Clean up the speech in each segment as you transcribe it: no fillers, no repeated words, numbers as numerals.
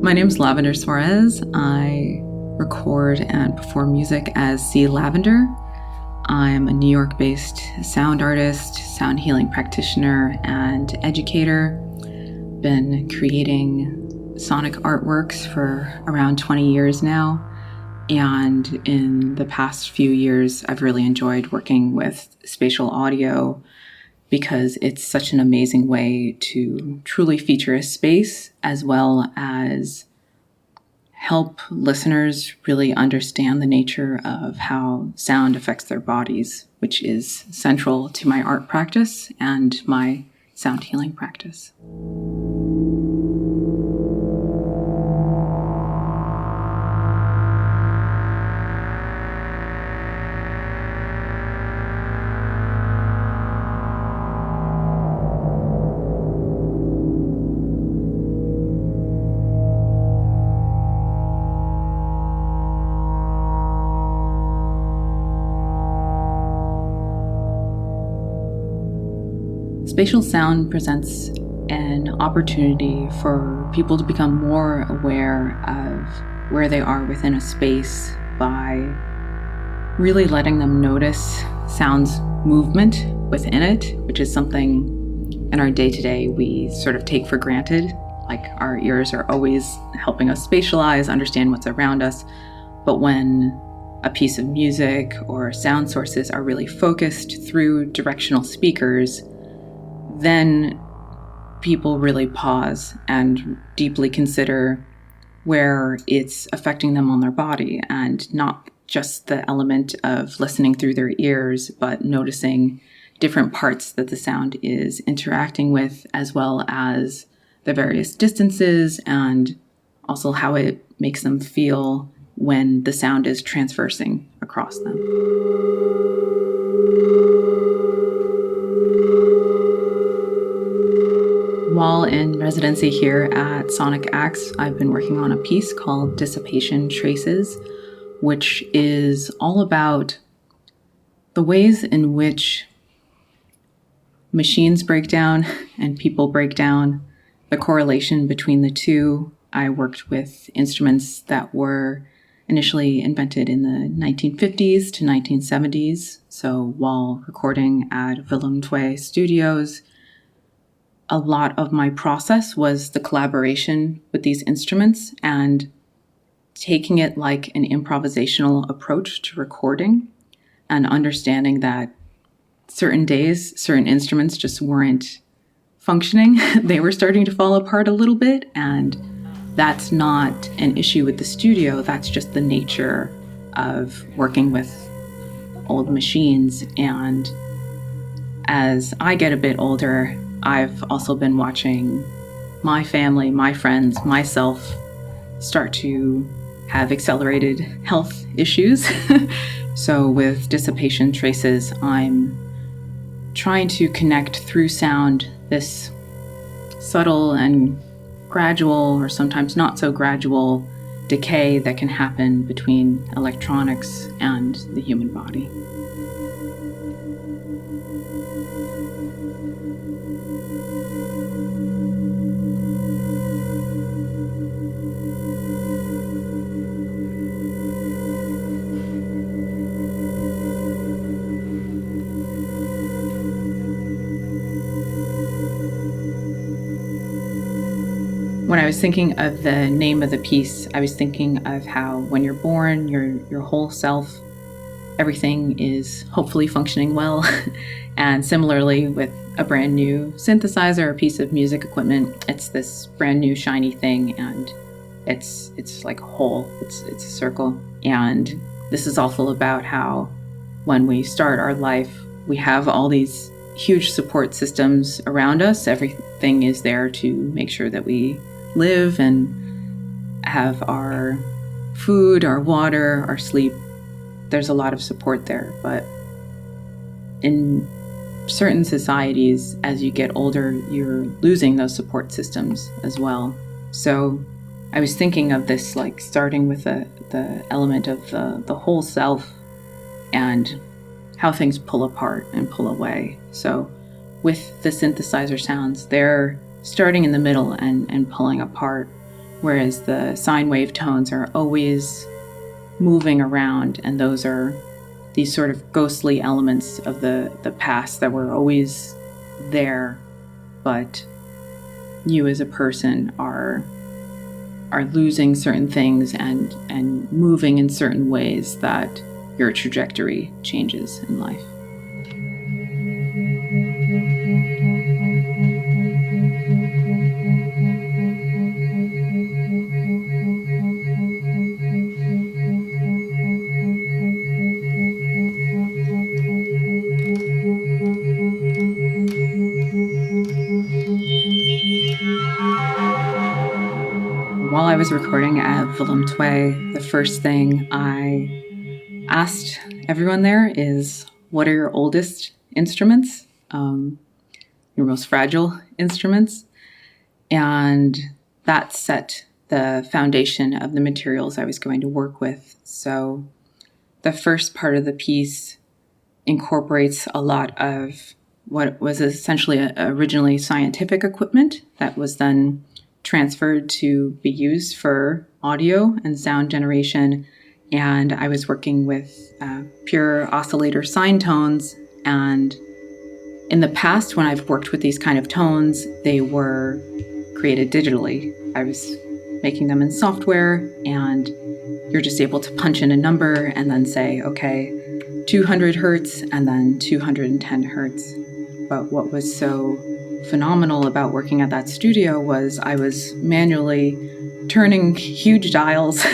My name is Lavender Suarez. I record and perform music as C. Lavender. I'm a New York-based sound artist, sound healing practitioner, and educator. Been creating sonic artworks for around 20 years now. And in the past few years, I've really enjoyed working with spatial audio because it's such an amazing way to truly feature a space as well as help listeners really understand the nature of how sound affects their bodies, which is central to my art practice and my sound healing practice. Spatial sound presents an opportunity for people to become more aware of where they are within a space by really letting them notice sound's movement within it, which is something in our day-to-day we sort of take for granted. Like our ears are always helping us spatialize, understand what's around us. But when a piece of music or sound sources are really focused through directional speakers, then people really pause and deeply consider where it's affecting them on their body, and not just the element of listening through their ears, but noticing different parts that the sound is interacting with, as well as the various distances and also how it makes them feel when the sound is transversing across them. While in residency here at Sonic Acts, I've been working on a piece called Dissipation Traces, which is all about the ways in which machines break down and people break down, the correlation between the two. I worked with instruments that were initially invented in the 1950s to 1970s. So while recording at Willem Twee Studios, a lot of my process was the collaboration with these instruments and taking it like an improvisational approach to recording, and understanding that certain days, certain instruments just weren't functioning. They were starting to fall apart a little bit, and that's not an issue with the studio. That's just the nature of working with old machines. And as I get a bit older, I've also been watching my family, my friends, myself start to have accelerated health issues. So with Dissipation Traces, I'm trying to connect through sound this subtle and gradual, or sometimes not so gradual, decay that can happen between electronics and the human body. When I was thinking of the name of the piece, I was thinking of how when you're born, your whole self, everything is hopefully functioning well. And similarly with a brand new synthesizer or piece of music equipment, it's this brand new shiny thing, and it's like a hole, it's a circle. And this is also about how when we start our life, we have all these huge support systems around us. Everything is there to make sure that we live and have our food, our water, our sleep. There's a lot of support there. But in certain societies, as you get older, you're losing those support systems as well. So I was thinking of this, like starting with the element of the whole self and how things pull apart and pull away. So with the synthesizer sounds, they're starting in the middle and pulling apart, whereas the sine wave tones are always moving around, and those are these sort of ghostly elements of the past that were always there, but you as a person are losing certain things and moving in certain ways that your trajectory changes in life. While I was recording at Willem Twee, the first thing I asked everyone there is, what are your oldest instruments? Your most fragile instruments? And that set the foundation of the materials I was going to work with. So the first part of the piece incorporates a lot of what was essentially originally scientific equipment that was then transferred to be used for audio and sound generation. And I was working with pure oscillator sine tones. And in the past, when I've worked with these kind of tones, they were created digitally. I was making them in software, and you're just able to punch in a number and then say, okay, 200 hertz and then 210 hertz. But what was so phenomenal about working at that studio was I was manually turning huge dials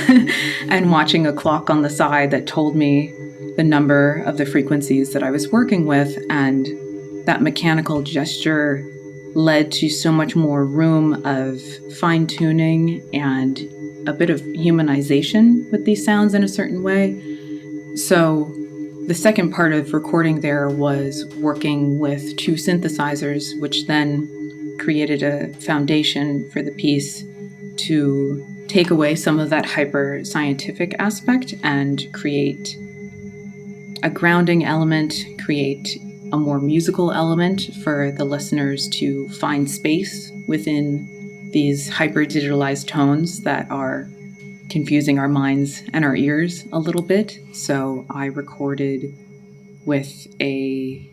and watching a clock on the side that told me the number of the frequencies that I was working with. And that mechanical gesture led to so much more room of fine-tuning and a bit of humanization with these sounds in a certain way. So the second part of recording there was working with two synthesizers, which then created a foundation for the piece to take away some of that hyper-scientific aspect and create a grounding element, create a more musical element for the listeners to find space within these hyper-digitalized tones that are confusing our minds and our ears a little bit. So I recorded with a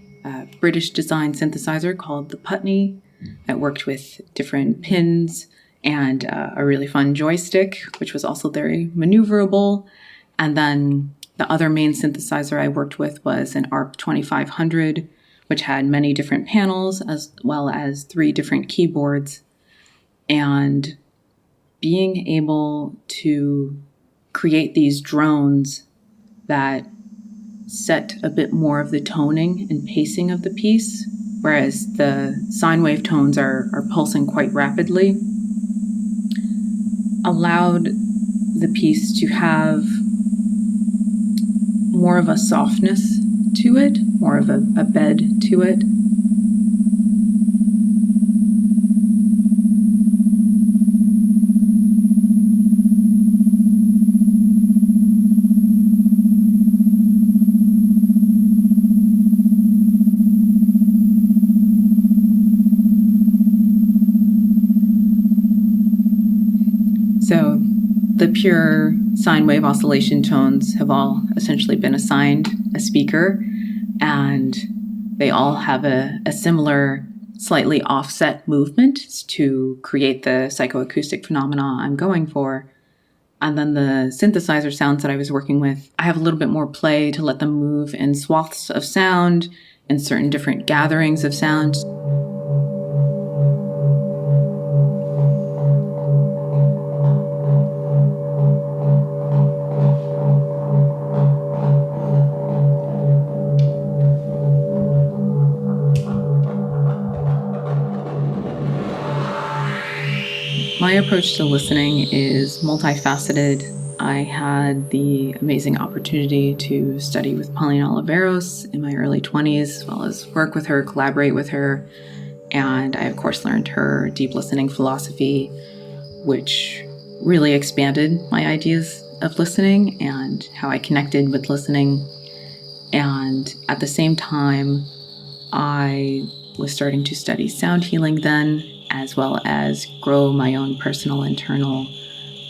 British design synthesizer called the Putney that worked with different pins and a really fun joystick, which was also very maneuverable. And then the other main synthesizer I worked with was an ARP 2500, which had many different panels as well as 3 different keyboards. And being able to create these drones that set a bit more of the toning and pacing of the piece, whereas the sine wave tones are pulsing quite rapidly, allowed the piece to have more of a softness to it, more of a bed to it. So the pure sine wave oscillation tones have all essentially been assigned a speaker, and they all have a similar, slightly offset movement to create the psychoacoustic phenomena I'm going for. And then the synthesizer sounds that I was working with, I have a little bit more play to let them move in swaths of sound, in certain different gatherings of sound. My approach to listening is multifaceted. I had the amazing opportunity to study with Paulina Oliveros in my early 20s, as well as work with her, collaborate with her. And I, of course, learned her deep listening philosophy, which really expanded my ideas of listening and how I connected with listening. And at the same time, I was starting to study sound healing then, as well as grow my own personal internal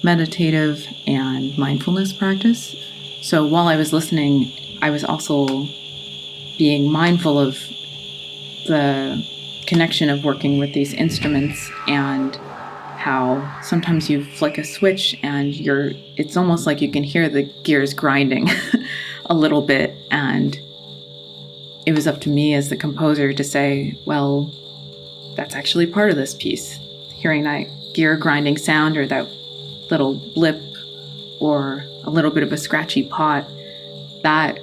meditative and mindfulness practice. So while I was listening, I was also being mindful of the connection of working with these instruments and how sometimes you flick a switch and it's almost like you can hear the gears grinding a little bit. And it was up to me as the composer to say, well, that's actually part of this piece. Hearing that gear grinding sound or that little blip or a little bit of a scratchy pot, that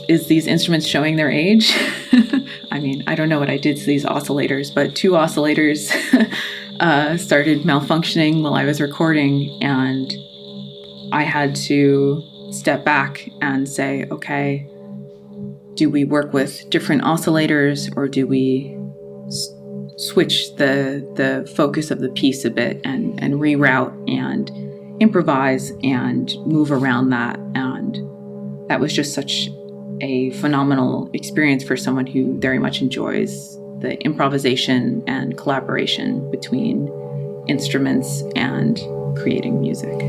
is these instruments showing their age? I mean, I don't know what I did to these oscillators, but 2 oscillators started malfunctioning while I was recording, and I had to step back and say, okay, do we work with different oscillators, or do we switch the focus of the piece a bit and reroute and improvise and move around that? And that was just such a phenomenal experience for someone who very much enjoys the improvisation and collaboration between instruments and creating music.